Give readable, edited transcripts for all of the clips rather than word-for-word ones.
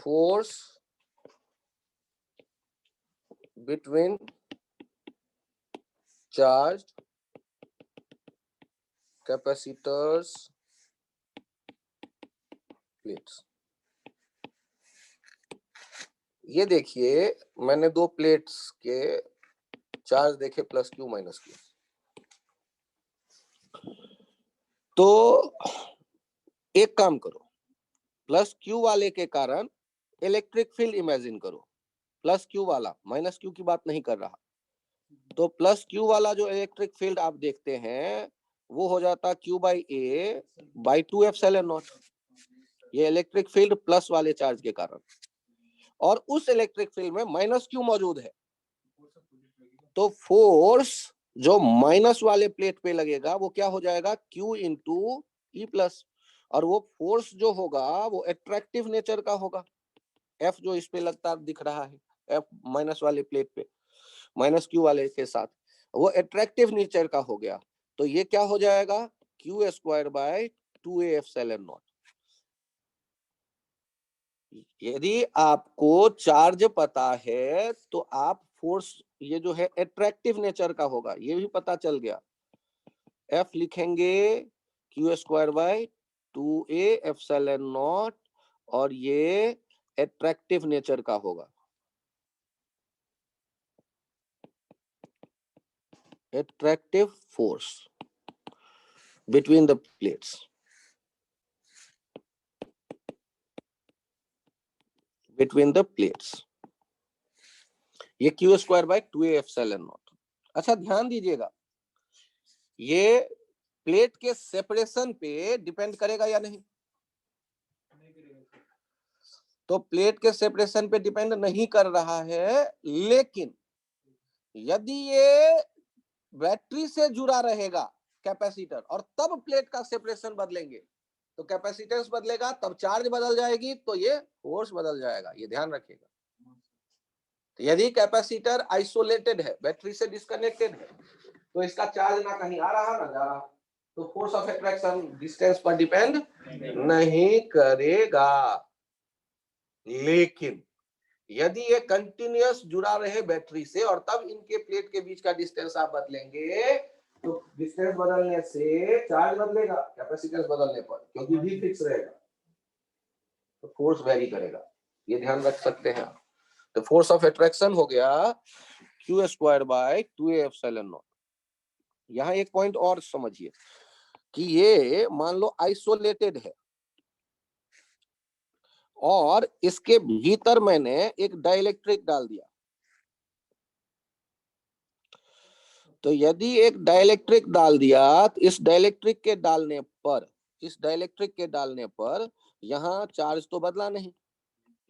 force between charged capacitors plates। ये देखिए मैंने दो प्लेट्स के चार्ज देखे प्लस क्यू माइनस क्यू। तो एक काम करो, प्लस क्यू वाले के कारण इलेक्ट्रिक फील्ड इमेजिन करो। प्लस क्यू वाला, माइनस क्यू की बात नहीं कर रहा। तो प्लस क्यू वाला जो इलेक्ट्रिक फील्ड आप देखते हैं वो हो जाता Q by A by 2 epsilon not. ये इलेक्ट्रिक फील्ड प्लस वाले चार्ज के कारण, और उस इलेक्ट्रिक फील्ड में माइनस क्यू मौजूद है। तो फोर्स जो माइनस वाले प्लेट पे लगेगा वो क्या हो जाएगा, क्यू इंटू ई प्लस। और वो फोर्स जो होगा वो एट्रैक्टिव नेचर का होगा। एफ जो इस पे लगता दिख रहा है, एफ माइनस वाले प्लेट पे माइनस क्यू वाले के साथ, वो एट्रैक्टिव नेचर का हो गया। तो ये क्या हो जाएगा, Q square by 2a epsilon not. यदि आपको चार्ज पता है तो आप फोर्स ये जो है एट्रैक्टिव नेचर का होगा, ये भी पता चल गया। एफ लिखेंगे Q square by 2a epsilon not, और ये एट्रैक्टिव नेचर का होगा। Attractive force between the plates, between the plates, ये Q square by 2a epsilon not. अच्छा ध्यान दीजिएगा, ये प्लेट के सेपरेशन पे डिपेंड करेगा या नहीं? तो प्लेट के सेपरेशन पे डिपेंड नहीं कर रहा है, लेकिन यदि ये बैटरी से जुड़ा रहेगा कैपेसिटर और तब प्लेट का सेपरेशन बदलेंगे तो कैपेसिटेंस बदलेगा, तब चार्ज बदल जाएगी, तो ये फोर्स बदल जाएगा। ये ध्यान रखिएगा। तो यदि कैपेसिटर आइसोलेटेड है, बैटरी से डिस्कनेक्टेड है, तो इसका चार्ज ना कहीं आ रहा ना जा रहा, तो फोर्स ऑफ अट्रैक्शन डिस्टेंस पर डिपेंड नहीं करेगा। लेकिन यदि ये कंटिन्यूअस जुड़ा रहे बैटरी से और तब इनके प्लेट के बीच का डिस्टेंस आप बदलेंगे, तो डिस्टेंस बदलने से चार्ज बदलेगा, कैपेसिटेंस बदलने पर, क्योंकि भी फिक्स रहेगा तो फोर्स वेरी करेगा। ये ध्यान रख सकते हैं। तो फोर्स ऑफ अट्रैक्शन हो गया Q square by 2a epsilon not. यहाँ एक पॉइंट और समझिए कि ये मान लो आइसोलेटेड है और इसके भीतर मैंने एक डाइलेक्ट्रिक डाल दिया। तो यदि एक डाइलेक्ट्रिक डाल दिया तो इस डाइलेक्ट्रिक के डालने पर यहाँ चार्ज तो बदला नहीं,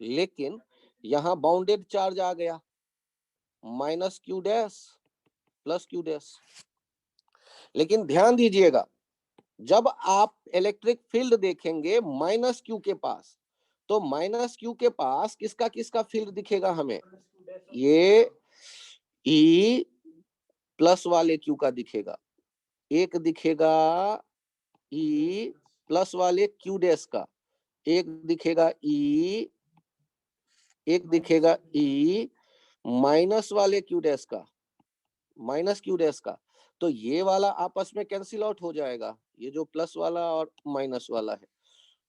लेकिन यहाँ बाउंडेड चार्ज आ गया, minus Q dash plus Q dash. लेकिन ध्यान दीजिएगा, जब आप इलेक्ट्रिक फील्ड देखेंगे माइनस क्यू के पास, तो माइनस क्यू के पास किसका किसका फील्ड दिखेगा हमें, ये ई प्लस वाले क्यू का दिखेगा, एक दिखेगा ई प्लस वाले क्यू डैश का, एक दिखेगा ई माइनस वाले क्यू डैश का, माइनस क्यू डैश का। तो ये वाला आपस में कैंसिल आउट हो जाएगा, ये जो प्लस वाला और माइनस वाला है।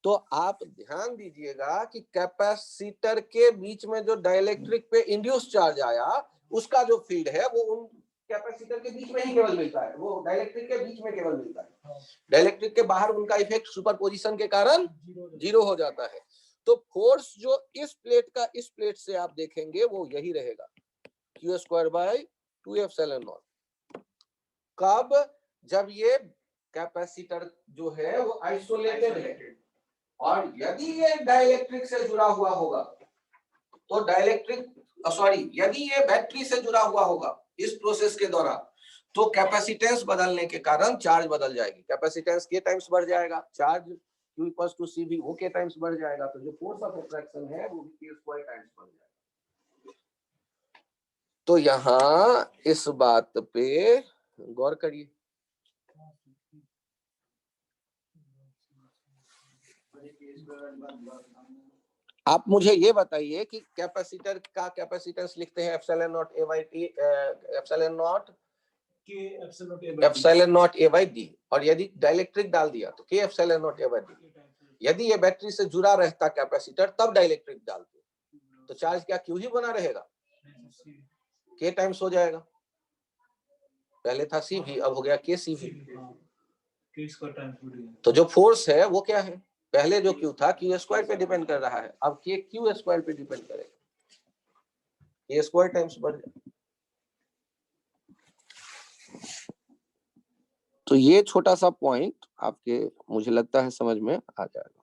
तो आप ध्यान दीजिएगा कि कैपेसिटर के बीच में जो डाइलेक्ट्रिक पे इंड्यूस चार्ज आया उसका जो फील्ड है वो उन कैपेसिटर के बीच में ही केवल मिलता है, वो डाइलेक्ट्रिक के बीच में केवल मिलता है। डाइलेक्ट्रिक के बाहर उनका इफेक्ट सुपरपोजिशन के कारण जीरो हो जाता है। तो फोर्स जो इस प्लेट का इस प्लेट से आप देखेंगे वो यही रहेगा, Q square by 2 epsilon not. कब, जब ये कैपेसिटर जो है वो आइसोलेटेड है, और यदि ये डाइलेक्ट्रिक से जुड़ा हुआ होगा तो यदि ये बैटरी से जुड़ा हुआ होगा इस प्रोसेस के दौरान, तो कैपेसिटेंस बदलने के कारण चार्ज बदल जाएगी। कैपेसिटेंस के टाइम्स बढ़ जाएगा, charge Q equals to C भी वो के टाइम्स बढ़ जाएगा, तो जो फोर्स ऑफ अट्रैक्शन है वो भी K स्क्वायर टाइम्स बढ़ जाएगा। तो यहाँ इस बात पे गौर करिए। आप मुझे ये बताइए कि कैपेसिटर का कैपेसिटेंस लिखते हैं epsilon not a by T, epsilon not a by D, और यदि डाइलेक्ट्रिक डाल दिया तो के epsilon not a by D. यदि ये बैटरी से जुड़ा रहता कैपेसिटर तब डाइलेक्ट्रिक डालते तो चार्ज क्या क्यू ही बना रहेगा, के टाइम्स हो जाएगा। पहले था सी भी, अब हो गया के सी भी। तो जो फोर्स है वो क्या है, पहले जो क्यू था क्यू स्क्वायर पे डिपेंड कर रहा है, अब के क्यू स्क्वायर पे डिपेंड करेगा, के स्क्वायर टाइम्स बढ़ जाए। तो ये छोटा सा पॉइंट आपके मुझे लगता है समझ में आ जाएगा।